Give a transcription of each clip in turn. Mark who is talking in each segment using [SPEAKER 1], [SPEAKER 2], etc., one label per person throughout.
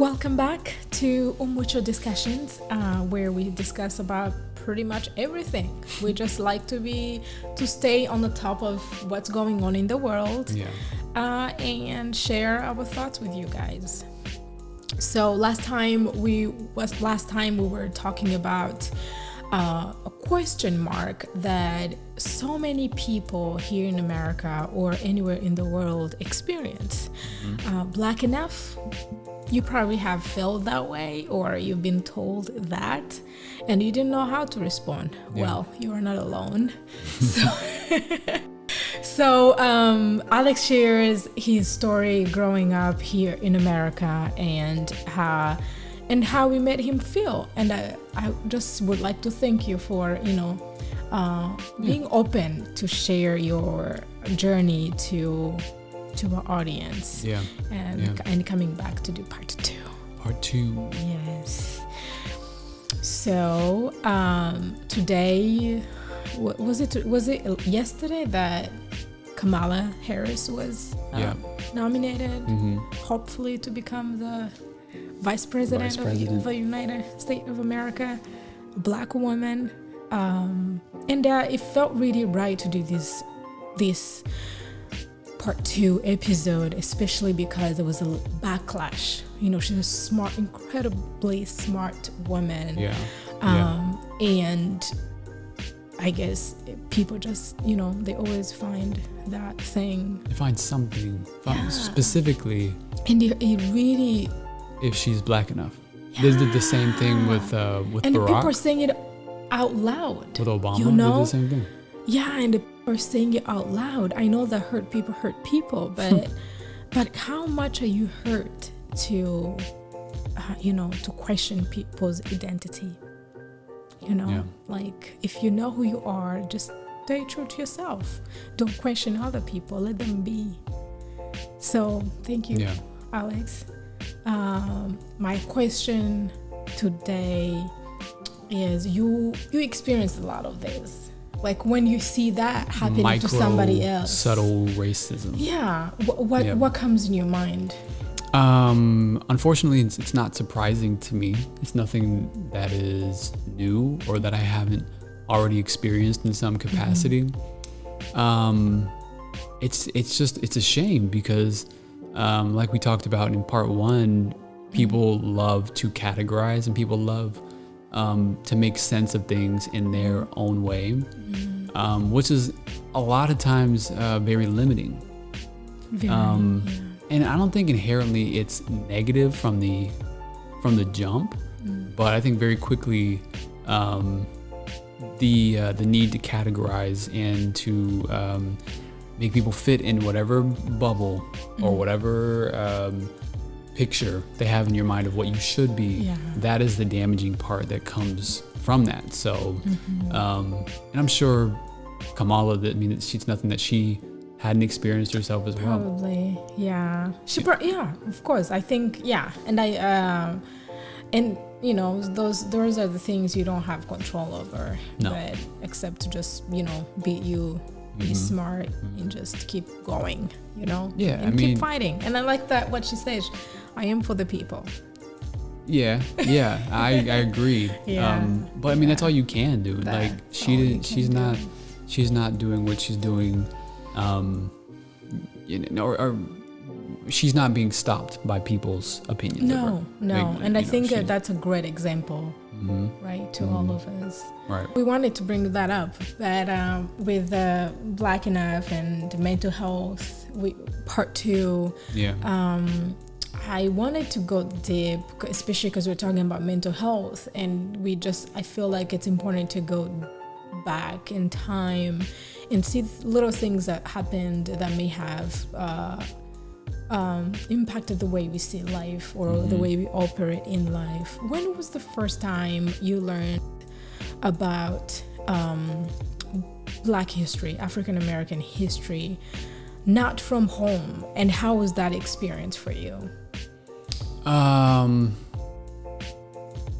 [SPEAKER 1] Welcome back to Umucho Discussions, where we discuss about pretty much everything. We just like to stay on the top of what's going on in the world, and share our thoughts with you guys. So last time we were talking about a question mark that so many people here in America or anywhere in the world experience. Black enough? You probably have felt that way, or you've been told that and you didn't know how to respond. Well, you are not alone. So Alex shares his story growing up here in America and how we made him feel. And I just would like to thank you for being open to share your journey to our audience, and coming back to do part two. Yes. So today, was it yesterday that Kamala Harris was nominated, hopefully to become the vice president of the United States of America, a Black woman, and it felt really right to do this part 2 episode, especially because there was a backlash. She's a smart, incredibly smart woman, and I guess people just, they always find that thing.
[SPEAKER 2] They find something specifically,
[SPEAKER 1] and it really,
[SPEAKER 2] if she's Black enough. They did the same thing with
[SPEAKER 1] and
[SPEAKER 2] Barack.
[SPEAKER 1] And people are saying it out loud.
[SPEAKER 2] With Obama, did the same thing.
[SPEAKER 1] Yeah, and people are saying it out loud. I know that hurt people, but but how much are you hurt to to question people's identity? Like, if you know who you are, just stay true to yourself. Don't question other people. Let them be. So thank you, Alex. My question today is, you experienced a lot of this. Like, when you see that happening to somebody else,
[SPEAKER 2] subtle racism.
[SPEAKER 1] Yeah. What comes in your mind?
[SPEAKER 2] Unfortunately, it's not surprising to me. It's nothing that is new or that I haven't already experienced in some capacity. It's a shame because, like we talked about in part 1, people love to categorize and people love to make sense of things in their own way, which is a lot of times very limiting. And I don't think inherently it's negative from the jump, but I think very quickly the need to categorize and to make people fit in whatever bubble or whatever picture they have in your mind of what you should be, that is the damaging part that comes from that. So, and I'm sure Kamala, she's nothing that she hadn't experienced herself as well.
[SPEAKER 1] Probably, yeah. Of course. I think, and those are the things you don't have control over.
[SPEAKER 2] No.
[SPEAKER 1] But except to just be smart and just keep going, and keep fighting. And I like that what she says, I am for the people.
[SPEAKER 2] I agree. But that's all you can do. Like, she's not doing what she's doing, or she's not being stopped by people's opinions.
[SPEAKER 1] No. And I think that's a great example, right, to all of us.
[SPEAKER 2] Right.
[SPEAKER 1] We wanted to bring that up, that with Black Enough and mental health, part 2. I wanted to go deep, especially because we're talking about mental health, and I feel like it's important to go back in time and see little things that happened that may have impacted the way we see life or the way we operate in life. When was the first time you learned about Black history, African American history, not from home, and how was that experience for you?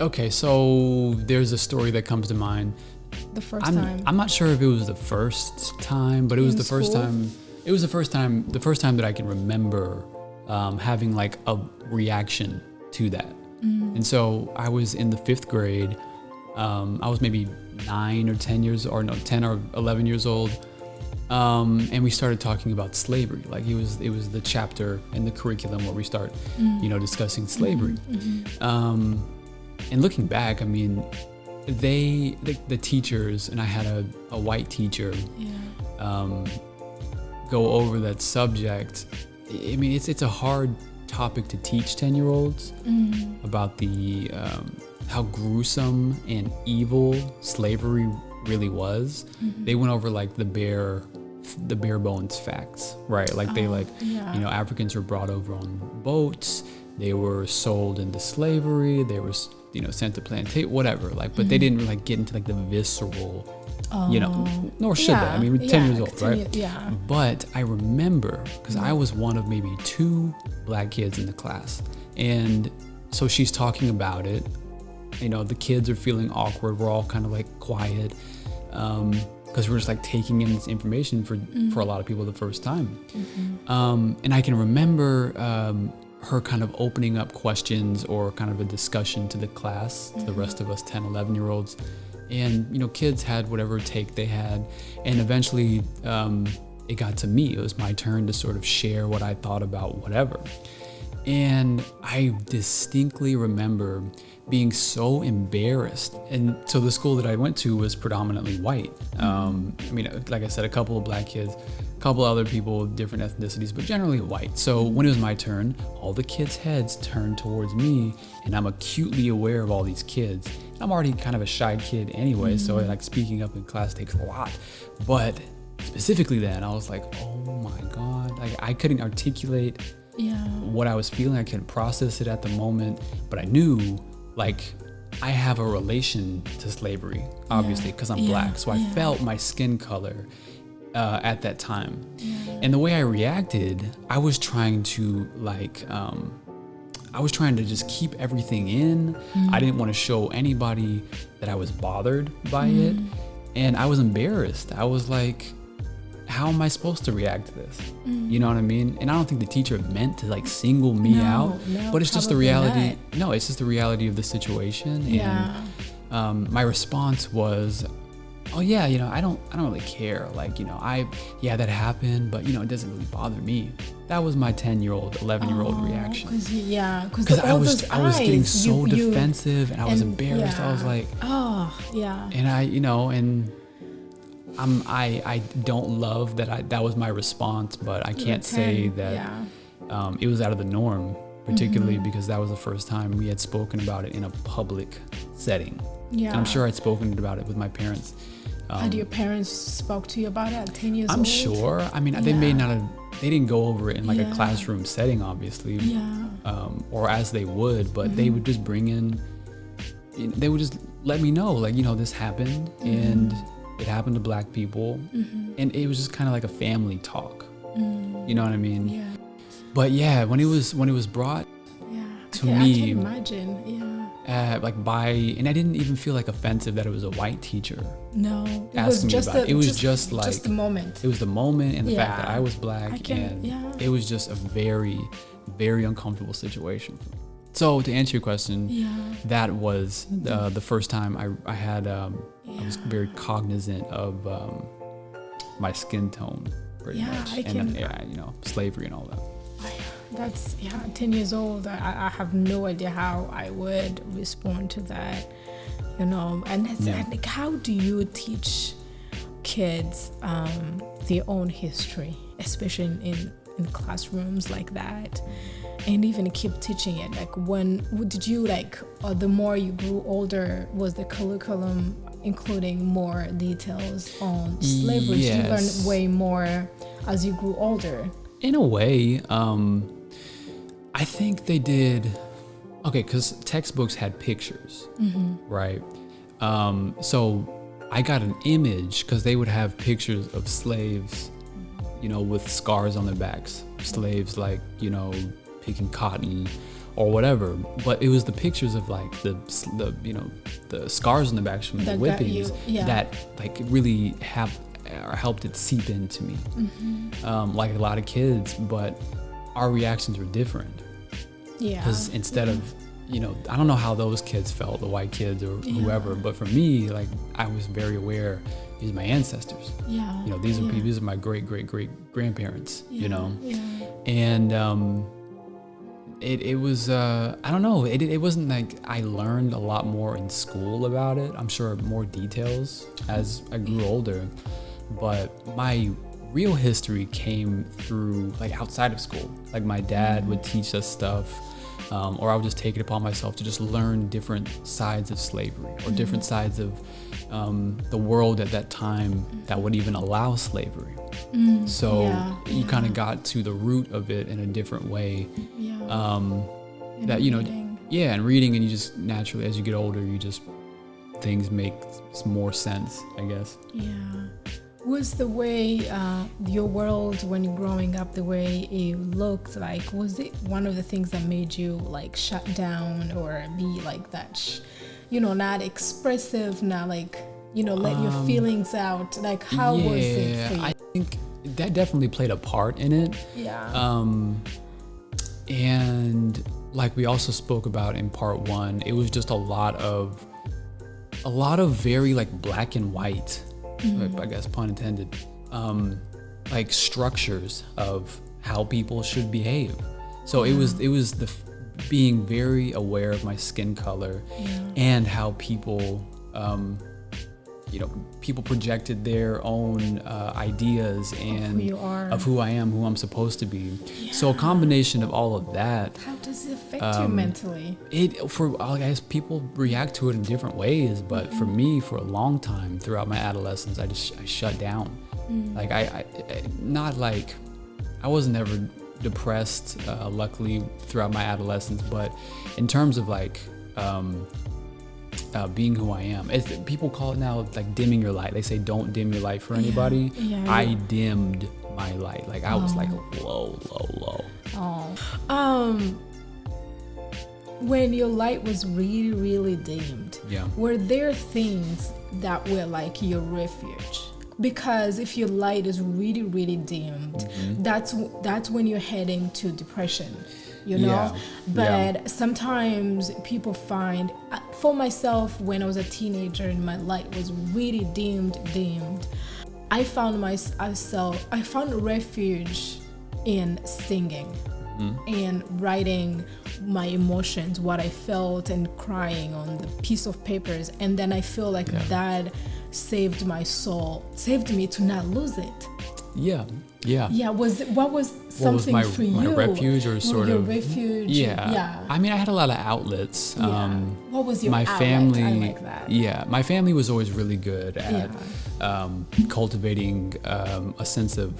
[SPEAKER 2] Okay, so there's a story that comes to mind.
[SPEAKER 1] the first time?
[SPEAKER 2] I'm not sure if it was the first time, but it was the first time. It was the first time that I can remember having like a reaction to that. And so I was in the 5th grade. I was maybe 10 or 11 years old. And we started talking about slavery. Like it was the chapter in the curriculum where we start, discussing slavery. And looking back, I mean, the teachers, and I had a white teacher, go over that subject. I mean, it's a hard topic to teach 10-year-olds about the how gruesome and evil slavery really was. They went over like the bare bones facts, right? Like Africans were brought over on boats, they were sold into slavery, they were sent to plantation, whatever, like, but they didn't like get into like the visceral, nor should they. I mean, we're 10 years old, right? But I remember, because I was one of maybe 2 black kids in the class, and so she's talking about it. The kids are feeling awkward. We're all kind of like quiet, because we're just like taking in this information for a lot of people the first time. And I can remember her kind of opening up questions or kind of a discussion to the class, to the rest of us 10, 11-year-olds. And, kids had whatever take they had. And eventually it got to me. It was my turn to sort of share what I thought about whatever. And I distinctly remember being so embarrassed. And so the school that I went to was predominantly white. I mean, like I said, a couple of black kids, a couple other people, different ethnicities, but generally white. So when it was my turn, all the kids' heads turned towards me, and I'm acutely aware of all these kids. I'm already kind of a shy kid anyway, so like speaking up in class takes a lot. But specifically then, I was like, oh my God, like I couldn't articulate what I was feeling. I couldn't process it at the moment, but I knew like I have a relation to slavery, obviously, because I'm black. So I felt my skin color at that time. And the way I reacted, I was trying to just keep everything in. I didn't want to show anybody that I was bothered by it. And I was embarrassed. I was like, how am I supposed to react to this? You know what I mean? And I don't think the teacher meant to like single me out, but it's just the reality. Not. No, it's just the reality of the situation. And my response was, oh yeah, I don't really care. Like, that happened, but it doesn't really bother me. That was my 10-year-old, 11-year-old reaction. Because I was getting so defensive, and I was embarrassed. I was like, and I don't love that that was my response, but I can't say that it was out of the norm, particularly because that was the first time we had spoken about it in a public setting. And I'm sure I'd spoken about it with my parents.
[SPEAKER 1] Had your parents spoke to you about it at 10 years old?
[SPEAKER 2] I'm sure. I mean, they may not have, they didn't go over it in like a classroom setting, obviously, or as they would, but they would just they would just let me know, like, this happened, and it happened to black people, and it was just kind of like a family talk. You know what I mean? But when it was brought to me,
[SPEAKER 1] I can imagine.
[SPEAKER 2] And I didn't even feel like offensive that it was a white teacher.
[SPEAKER 1] No,
[SPEAKER 2] it was just
[SPEAKER 1] the moment.
[SPEAKER 2] It was the moment, and the fact that I was black, it was just a very, very uncomfortable situation for me. So to answer your question, that was the first time I had. I was very cognizant of my skin tone, pretty much, and slavery and all that.
[SPEAKER 1] That's 10 years old. I have no idea how I would respond to that, and like, how do you teach kids their own history, especially in classrooms like that, and even keep teaching it? Like, did you the more you grew older, was the curriculum including more details on slavery? Did you learn way more as you grew older?
[SPEAKER 2] In a way, I think they did. Okay, because textbooks had pictures, right? So I got an image, because they would have pictures of slaves, with scars on their backs. Slaves, like, picking cotton, or whatever. But it was the pictures of like the the scars on the back from the whippings that like really helped it seep into me. Like a lot of kids, but our reactions were different. Yeah. Because instead of, I don't know how those kids felt, the white kids or whoever, but for me, like I was very aware. These are my ancestors. Yeah. These are people. These are my great grandparents. And it was I don't know. It wasn't like I learned a lot more in school about it. I'm sure more details as I grew older, but my real history came through like outside of school. Like my dad would teach us stuff. Or I would just take it upon myself to just learn different sides of slavery or different sides of the world at that time that would even allow slavery. So you kind of got to the root of it in a different way. That and reading, and you just naturally, as you get older, things make more sense, I guess. Yeah.
[SPEAKER 1] Was the way your world when you're growing up, the way it looked like, was it one of the things that made you like shut down or be like that, not expressive, not like, let your feelings out? Like, how was it for you?
[SPEAKER 2] I think that definitely played a part in it. Yeah. And like we also spoke about in part 1, it was just a lot of very like black and white. I guess pun intended, like structures of how people should behave. So it was the being very aware of my skin color and how people, people projected their own ideas and of who I am, who I'm supposed to be. Yeah. So a combination of all of that.
[SPEAKER 1] How does it affect you mentally?
[SPEAKER 2] I guess people react to it in different ways, but for me, for a long time throughout my adolescence, I shut down. Like I wasn't ever depressed, luckily throughout my adolescence, but in terms of like, being who I am. People call it now like dimming your light. They say don't dim your light for anybody. I dimmed my light. Like I was like low.
[SPEAKER 1] When your light was really, really dimmed, were there things that were like your refuge? Because if your light is really, really dimmed, that's when you're heading to depression. But sometimes people find, for myself, when I was a teenager and my light was really dimmed, I found refuge in singing and writing my emotions, what I felt, and crying on the piece of papers. And then I feel like that saved my soul, saved me to not lose it.
[SPEAKER 2] Yeah.
[SPEAKER 1] What was something for you?
[SPEAKER 2] My refuge, or sort
[SPEAKER 1] your
[SPEAKER 2] of
[SPEAKER 1] refuge?
[SPEAKER 2] Yeah. I mean, I had a lot of outlets.
[SPEAKER 1] What was your
[SPEAKER 2] my
[SPEAKER 1] outlet?
[SPEAKER 2] family?
[SPEAKER 1] I like that.
[SPEAKER 2] Yeah, my family was always really good at cultivating a sense of,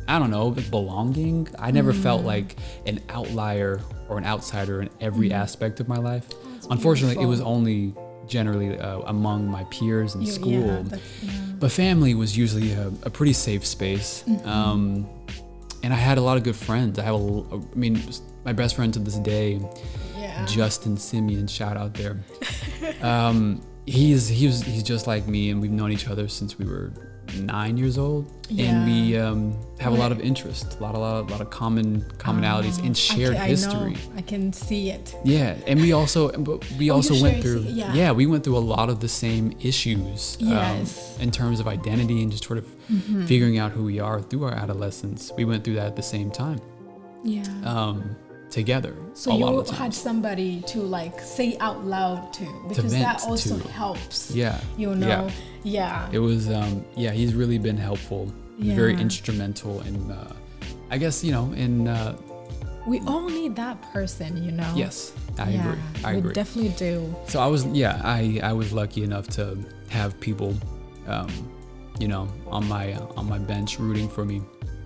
[SPEAKER 2] I don't know, belonging. I never felt like an outlier or an outsider in every aspect of my life. Unfortunately, beautiful. It was only generally among my peers in school. But family was usually a pretty safe space. And I had a lot of good friends. My best friend to this day, Justin Simeon, shout out there. He's just like me, and we've known each other since we were 9 years old, and we have a lot of interest, a lot of commonalities and shared history.
[SPEAKER 1] I can see it.
[SPEAKER 2] Yeah, and we also went through. We went through a lot of the same issues. In terms of identity and just sort of figuring out who we are through our adolescence. We went through that at the same time. Together.
[SPEAKER 1] So you had somebody to like say out loud to, because that also helps.
[SPEAKER 2] Yeah. It was he's really been helpful. Very instrumental in I guess, we
[SPEAKER 1] all need that person,
[SPEAKER 2] Yes, I agree.
[SPEAKER 1] We definitely do.
[SPEAKER 2] So I was lucky enough to have people on my bench rooting for me.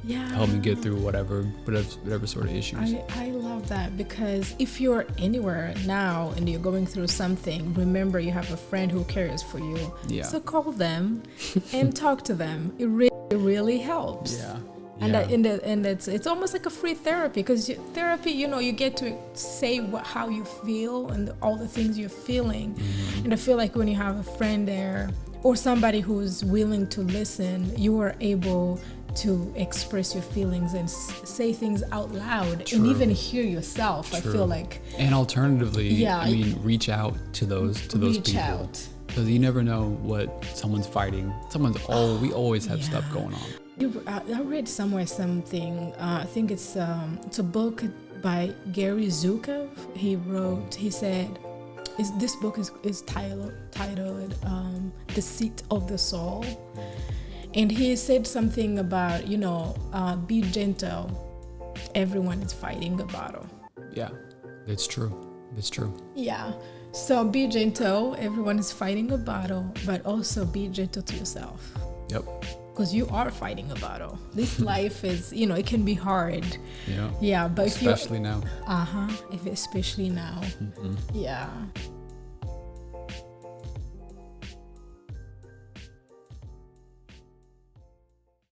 [SPEAKER 2] Help me get through whatever sort of issues.
[SPEAKER 1] I love that, because if you're anywhere now and you're going through something, remember you have a friend who cares for you. So call them and talk to them. It really helps. And it's almost like a free therapy, because therapy, you get to say how you feel and all the things you're feeling. And I feel like when you have a friend there or somebody who's willing to listen, you are able to express your feelings and say things out loud. True. And even hear yourself. True. I feel like. And
[SPEAKER 2] alternatively, reach out to those people. Because you never know what someone's fighting. We always have stuff going on.
[SPEAKER 1] I read somewhere something. I think it's a book by Gary Zukav. He said, this book is titled "The Seat of the Soul." And he said something about, be gentle. Everyone is fighting a battle.
[SPEAKER 2] Yeah, it's true. It's true.
[SPEAKER 1] Yeah. So be gentle. Everyone is fighting a battle, but also be gentle to yourself.
[SPEAKER 2] Yep.
[SPEAKER 1] Because you are fighting a battle. This life is, it can be hard.
[SPEAKER 2] Yeah.
[SPEAKER 1] Yeah, but
[SPEAKER 2] especially now.
[SPEAKER 1] Especially now. Mm-hmm. Yeah.